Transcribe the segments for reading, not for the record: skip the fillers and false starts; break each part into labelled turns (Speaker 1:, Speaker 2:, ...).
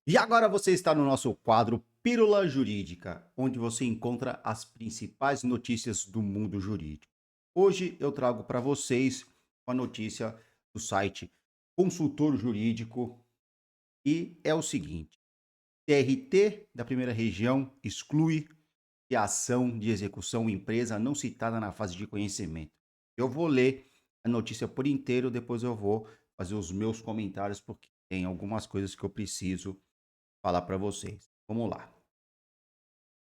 Speaker 1: E agora você está no nosso quadro Pílula Jurídica, onde você encontra as principais notícias do mundo jurídico. Hoje eu trago para vocês uma notícia do site Consultor Jurídico e é o seguinte: TRT da primeira região exclui a ação de execução empresa não citada na fase de conhecimento. Eu vou ler a notícia por inteiro, depois eu vou fazer os meus comentários porque tem algumas coisas que eu preciso falar para vocês. Vamos lá.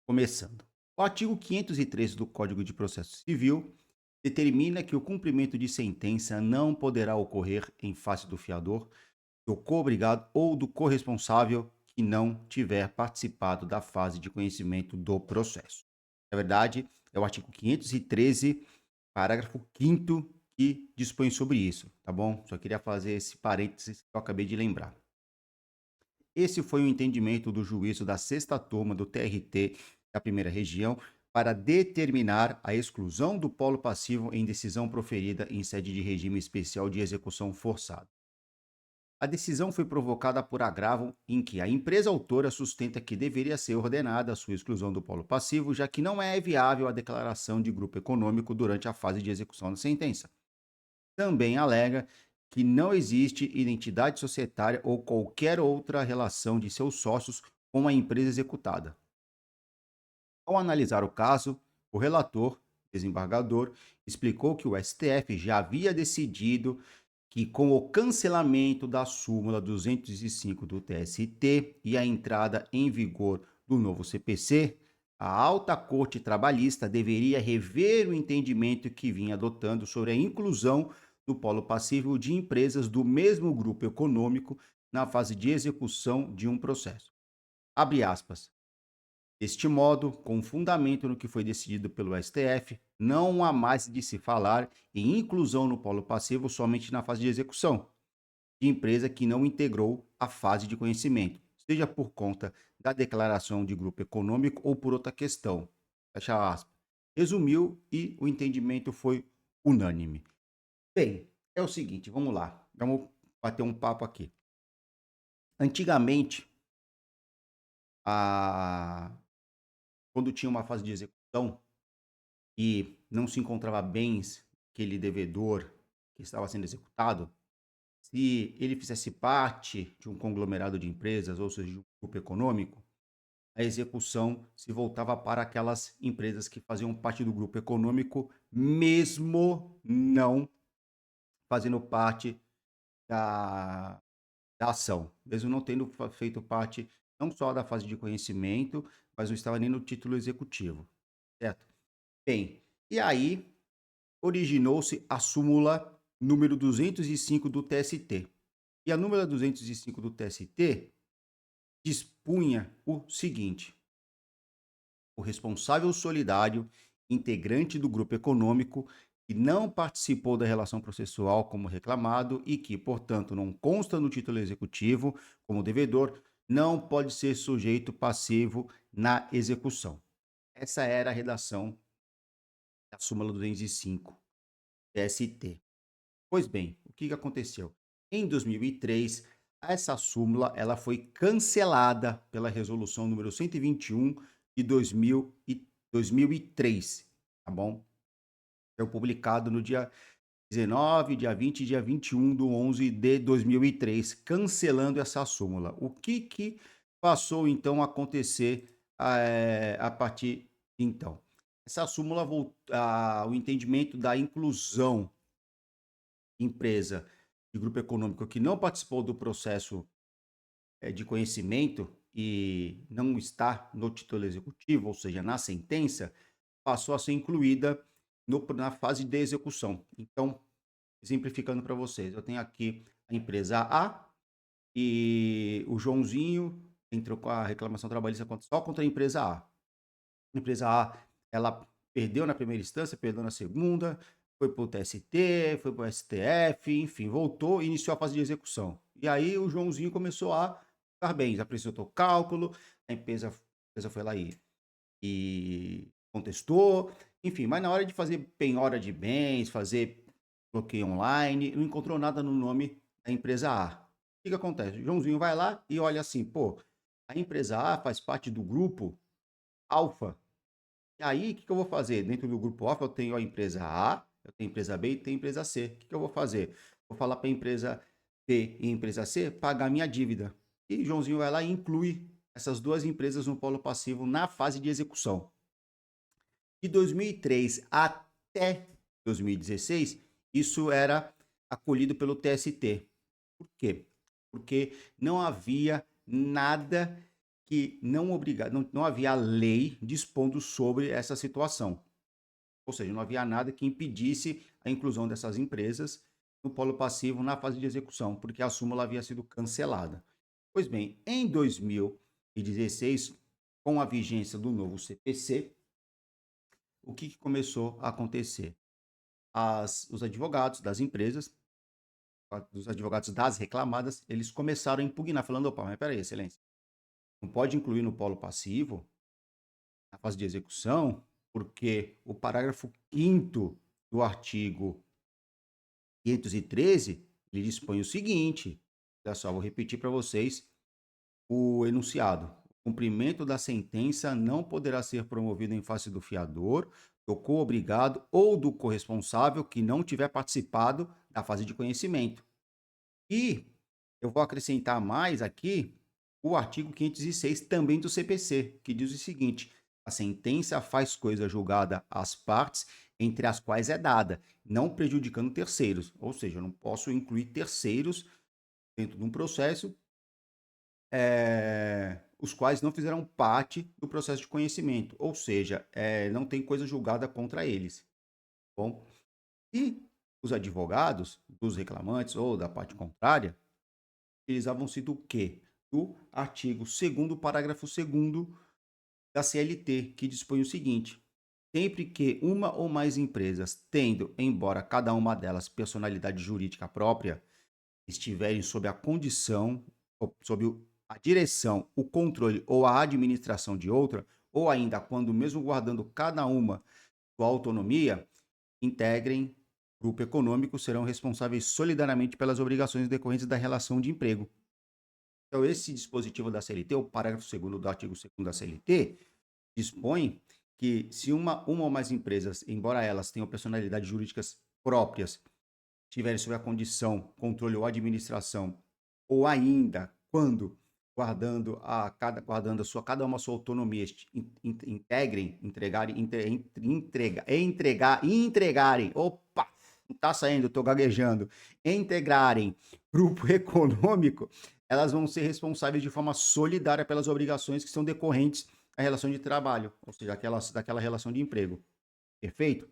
Speaker 1: Começando. O artigo 513 do Código de Processo Civil determina que o cumprimento de sentença não poderá ocorrer em face do fiador, do coobrigado ou do corresponsável que não tiver participado da fase de conhecimento do processo. Na verdade, é o artigo 513, parágrafo 5º, que dispõe sobre isso, tá bom? Só queria fazer esse parênteses que eu acabei de lembrar. Esse foi o entendimento do juízo da sexta turma do TRT da primeira região para determinar a exclusão do polo passivo em decisão proferida em sede de regime especial de execução forçada. A decisão foi provocada por agravo em que a empresa autora sustenta que deveria ser ordenada a sua exclusão do polo passivo, já que não é viável a declaração de grupo econômico durante a fase de execução da sentença. Também alega que não existe identidade societária ou qualquer outra relação de seus sócios com a empresa executada. Ao analisar o caso, o relator, desembargador, explicou que o STF já havia decidido que, com o cancelamento da súmula 205 do TST e a entrada em vigor do novo CPC, a Alta Corte Trabalhista deveria rever o entendimento que vinha adotando sobre a inclusão do polo passivo de empresas do mesmo grupo econômico na fase de execução de um processo. Abre aspas. Deste modo, com fundamento no que foi decidido pelo STF, não há mais de se falar em inclusão no polo passivo somente na fase de execução, de empresa que não integrou a fase de conhecimento, seja por conta da declaração de grupo econômico ou por outra questão. Fecha aspas. Resumiu e o entendimento foi unânime. Bem, é o seguinte, vamos lá. Vamos bater um papo aqui. Antigamente, a... quando tinha uma fase de execução, e não se encontrava bens aquele devedor que estava sendo executado, se ele fizesse parte de um conglomerado de empresas, ou seja, de um grupo econômico, a execução se voltava para aquelas empresas que faziam parte do grupo econômico, mesmo não fazendo parte da, da ação, mesmo não tendo feito parte não só da fase de conhecimento, mas não estava nem no título executivo, certo? Bem, e aí originou-se a súmula número 205 do TST. E a número 205 do TST dispunha o seguinte: o responsável solidário, integrante do grupo econômico, que não participou da relação processual como reclamado e que, portanto, não consta no título executivo como devedor, não pode ser sujeito passivo na execução. Essa era a redação da súmula 205 TST. Pois bem, o que aconteceu? Em 2003, essa súmula ela foi cancelada pela resolução número 121 de 2003, tá bom? Foi publicado no dia 19, dia 20 e dia 21 do 11 de 2003, cancelando essa súmula. O que passou então a acontecer a partir de então? Essa súmula, o entendimento da inclusão empresa de grupo econômico que não participou do processo de conhecimento e não está no título executivo, ou seja, na sentença, passou a ser incluída na fase de execução. Então, exemplificando para vocês, eu tenho aqui a empresa A e o Joãozinho entrou com a reclamação trabalhista só contra a empresa A. A empresa A, ela perdeu na primeira instância, perdeu na segunda, foi para o TST, foi para o STF, enfim, voltou e iniciou a fase de execução. E aí o Joãozinho começou a ficar bem, apresentou cálculo, a empresa foi lá e contestou, enfim, mas na hora de fazer penhora de bens, fazer bloqueio online, não encontrou nada no nome da empresa A. O que acontece? O Joãozinho vai lá e olha assim, pô, A empresa A faz parte do grupo Alfa. E aí, o que que eu vou fazer? Dentro do grupo Alfa, eu tenho a empresa A, eu tenho a empresa B e tenho a empresa C. O que que eu vou fazer? Vou falar para a empresa B e a empresa C pagar minha dívida. E Joãozinho vai lá e inclui essas duas empresas no polo passivo na fase de execução. De 2003 até 2016, isso era acolhido pelo TST. Por quê? Porque não havia nada que não obriga, não havia lei dispondo sobre essa situação. Ou seja, não havia nada que impedisse a inclusão dessas empresas no polo passivo na fase de execução, porque a súmula havia sido cancelada. Pois bem, em 2016, com a vigência do novo CPC, o que que começou a acontecer? Os advogados das empresas, os advogados das reclamadas, eles começaram a impugnar, falando: opa, mas peraí, excelência, não pode incluir no polo passivo, na fase de execução, porque o parágrafo 5º do artigo 513, ele dispõe o seguinte, olha só, vou repetir para vocês o enunciado. O cumprimento da sentença não poderá ser promovido em face do fiador, do coobrigado ou do corresponsável que não tiver participado da fase de conhecimento. E eu vou acrescentar mais aqui o artigo 506 também do CPC, que diz o seguinte: a sentença faz coisa julgada às partes entre as quais é dada, não prejudicando terceiros. Ou seja, eu não posso incluir terceiros dentro de um processo, os quais não fizeram parte do processo de conhecimento. Ou seja, não tem coisa julgada contra eles. Bom, e os advogados dos reclamantes ou da parte contrária utilizavam-se do quê? Do artigo 2º, parágrafo 2º da CLT, que dispõe o seguinte: sempre que uma ou mais empresas, tendo, embora cada uma delas personalidade jurídica própria, estiverem sob a condição, ou sob a direção, o controle ou a administração de outra, ou ainda quando mesmo guardando cada uma sua autonomia, integrem grupo econômico, serão responsáveis solidariamente pelas obrigações decorrentes da relação de emprego. Então, esse dispositivo da CLT, o parágrafo 2º do artigo 2º da CLT, dispõe que se uma ou mais empresas, embora elas tenham personalidades jurídicas próprias, tiverem sob a condição, controle ou administração, ou ainda quando cada uma a sua autonomia, entregarem, opa, não está saindo, estou gaguejando, integrarem grupo econômico, elas vão ser responsáveis de forma solidária pelas obrigações que são decorrentes da relação de trabalho, ou seja, daquela relação de emprego. Perfeito?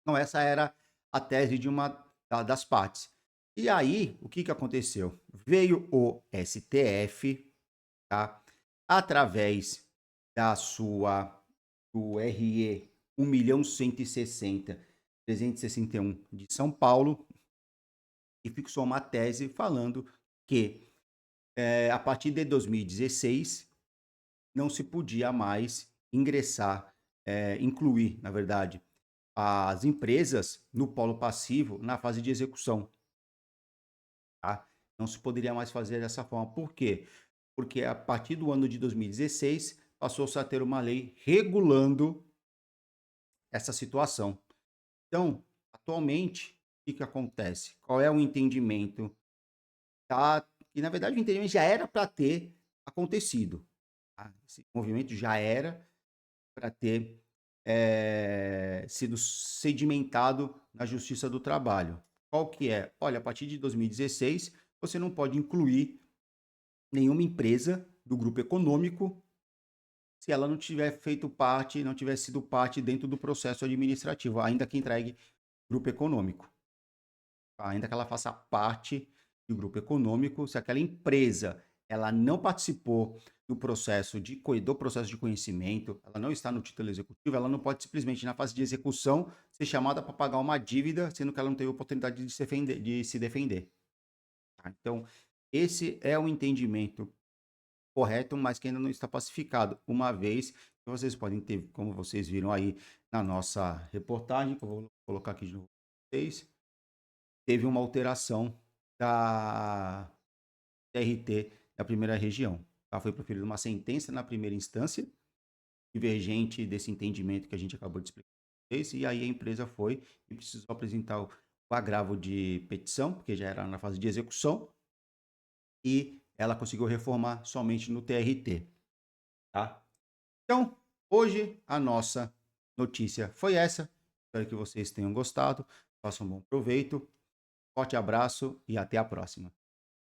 Speaker 1: Então, essa era a tese de uma das partes. E aí, o que que aconteceu? Veio o STF, tá? Através do RE 1.160.361 de São Paulo, e fixou uma tese falando que a partir de 2016 não se podia mais ingressar, incluir, na verdade, as empresas no polo passivo na fase de execução, tá? Não se poderia mais fazer dessa forma. Por quê? Porque a partir do ano de 2016 passou-se a ter uma lei regulando essa situação. Então, atualmente, o que que acontece? Qual é o entendimento? Tá? E na verdade o entendimento já era para ter acontecido, tá? Esse movimento já era para ter sido sedimentado na Justiça do Trabalho. Qual que é? Olha, a partir de 2016, você não pode incluir nenhuma empresa do grupo econômico se ela não tiver feito parte, não tiver sido parte dentro do processo administrativo, ainda que entregue grupo econômico. Ainda que ela faça parte do grupo econômico, se aquela empresa ela não participou do processo de conhecimento, ela não está no título executivo, ela não pode simplesmente, na fase de execução, ser chamada para pagar uma dívida, sendo que ela não teve oportunidade de se defender. Tá? Então, esse é o entendimento correto, mas que ainda não está pacificado, uma vez que vocês podem ter, como vocês viram aí na nossa reportagem, que eu vou colocar aqui de novo para vocês, teve uma alteração da TRT da primeira região. tá? Foi proferida uma sentença na primeira instância, divergente desse entendimento que a gente acabou de explicar pra vocês, e aí a empresa foi e precisou apresentar o agravo de petição, porque já era na fase de execução, e ela conseguiu reformar somente no TRT, tá? Então, hoje a nossa notícia foi essa. Espero que vocês tenham gostado. Façam um bom proveito. Forte abraço e até a próxima.